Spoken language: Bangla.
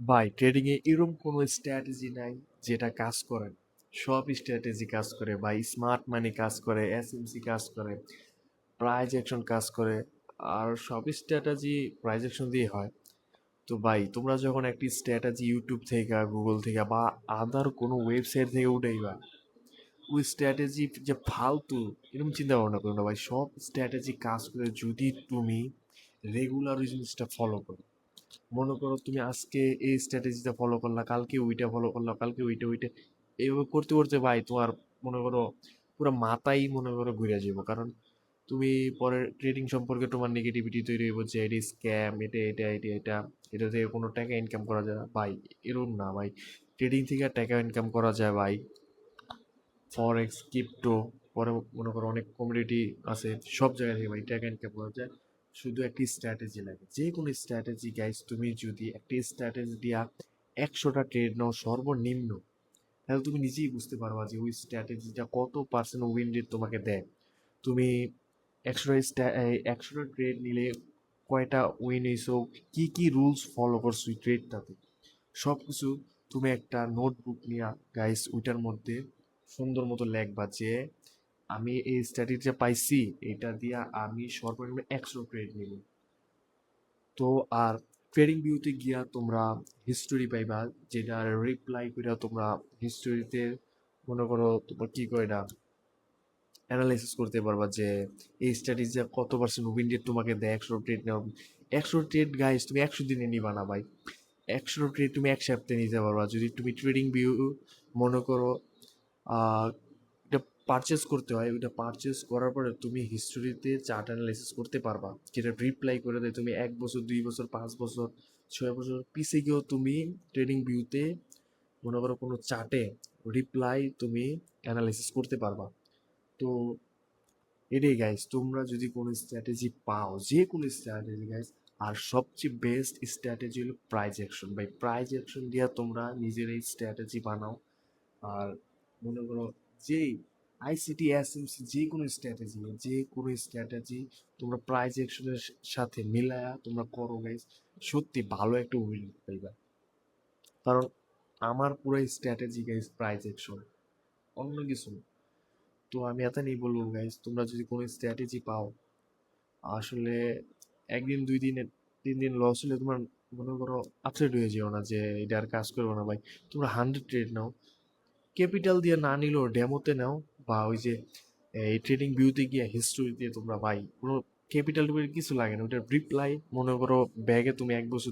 ভাই ট্রেডিং এ এরকম কোনো স্ট্র্যাটেজি নাই যেটা কাজ করে না। সব স্ট্র্যাটেজি কাজ করে ভাই, স্মার্ট মানি কাজ করে, এসএমসি কাজ করে, প্রাইজ অ্যাকশন কাজ করে। আর সব স্ট্র্যাটেজি প্রাইজ অ্যাকশন দিয়ে হয়। তো ভাই তোমরা যখন একটি স্ট্র্যাটেজি ইউটিউব থেকে, গুগল থেকে বা আদার কোনো ওয়েবসাইট থেকে উঠাইবা, ওই স্ট্র্যাটেজি যে ফালতু এরকম চিন্তা ভাবনা করো না ভাই। সব স্ট্র্যাটেজি কাজ করে যদি তুমি রেগুলার ওই জিনিসটা ফলো করো। মনে করো তুমি আজকে এই স্ট্র্যাটেজিটা ফলো করলা, কালকে ওইটা ফলো করলা, কালকে ওইটা এইভাবে করতে করতে ভাই তোমার মনে করো পুরো মাথাই মনে করো ঘুরে যাবো। কারণ তুমি পরে ট্রেডিং সম্পর্কে তোমার নেগেটিভিটি তৈরি হইব যে এটা স্ক্যাম, এটা থেকে কোনো টাকা ইনকাম করা যায় না। ভাই এরকম না ভাই, ট্রেডিং থেকে টাকা ইনকাম করা যায় ভাই। ফরেক্স, ক্রিপ্টো, পরে মনে করো অনেক কমিউনিটি আছে, সব জায়গা থেকে ভাই টাকা ইনকাম করা যায়। শুধু একটি স্ট্র্যাটেজি লাগে, যে কোনো স্ট্র্যাটেজি গাইস। তুমি যদি একটি স্ট্র্যাটেজি দিয়া 100টা ট্রেড নাও সর্বনিম্ন, তাহলে তুমি নিজেই বুঝতে পারবা যে ওই স্ট্র্যাটেজিটা কত পার্সেন্ট উইন রেট তোমাকে দেয়। তুমি 100টা ট্রেড নিলে কয়টা উইন হইছো, কি কি রুলস ফলো করছো ওই ট্রেডটাতে, সব কিছু তুমি একটা নোটবুক নিয়ে গাইস ওইটার মধ্যে সুন্দর মতো লেখবা যে আমি এই স্ট্র্যাটেজিটা পাইছি, এটা দিয়া আমি সর্বনিম্ন 100 ট্রেড নিব। তো আর ট্রেডিং ভিউতে গিয়া তোমরা হিস্টোরি পাইবা, যেটা রিপ্লাই করে তোমরা হিস্টোরিতে মনে করো তোমার কি কয় না অ্যানালাইসিস করতে পারবা যে এই স্ট্র্যাটেজিটা কত পার্সেন্ট উইন রেট তোমাকে দেয় 100 ট্রেড নেওয়া। 100 ট্রেড গাইস তুমি 100 দিনে নিবা না ভাই, 100 ট্রেড তুমি এক সপ্তাহে নিতে পারবা যদি তুমি ট্রেডিং ভিউ মনে করো এটা পারচেস করতে হয়। ওইটা পারচেস করার পরে তুমি হিস্টোরিতে চার্ট অ্যানালাইসিস করতে পারবা, যেটা রিপ্লাই করে দেয়। তুমি 1 বছর, 2 বছর, 5 বছর, 6 বছর পিছে গিয়েও তুমি ট্রেডিং ভিউতে মনে করো কোনো চার্টে রিপ্লাই তুমি অ্যানালাইসিস করতে পারবা। তো এটাই গাইস, তোমরা যদি কোনো স্ট্র্যাটেজি পাও, যে কোনো স্ট্র্যাটেজি গাইস, আর সবচেয়ে বেস্ট স্ট্র্যাটেজি হলো প্রাইজ অ্যাকশন। ভাই প্রাইজ অ্যাকশন দিয়া তোমরা নিজেরাই স্ট্র্যাটেজি বানাও। আর মনে করো যেই আইসিটি, এসএমসি, যে কোনো স্ট্র্যাটেজি তোমরা প্রাইজ অ্যাকশনের সাথে মিলায়া তোমরা করো গাইস, সত্যি ভালো একটা উইন পাইবা। কারণ আমার পুরো স্ট্র্যাটেজি গাইস প্রাইজ অ্যাকশন, অন্য কিছু না। তো আমি এত নিয়ে বলবো গাইস, তোমরা যদি কোনো স্ট্র্যাটেজি পাও, আসলে একদিন, 2 দিন, 3 দিন লস হলে তোমার মনে করো আপসেট হয়ে যেও না যে এটা আর কাজ করবো না ভাই। তোমরা 100 ট্রেড নাও, ক্যাপিটাল দিয়ে না নিলেও ডেমোতে নাও, বা ওই যে এই ট্রেডিং ভিউতে গিয়ে হিস্টোরি দিয়ে তোমরা ভাই কোনো ক্যাপিটাল কিছু লাগে না, ওটার রিপ্লাই মনে করো ব্যাগে তুমি 1 বছর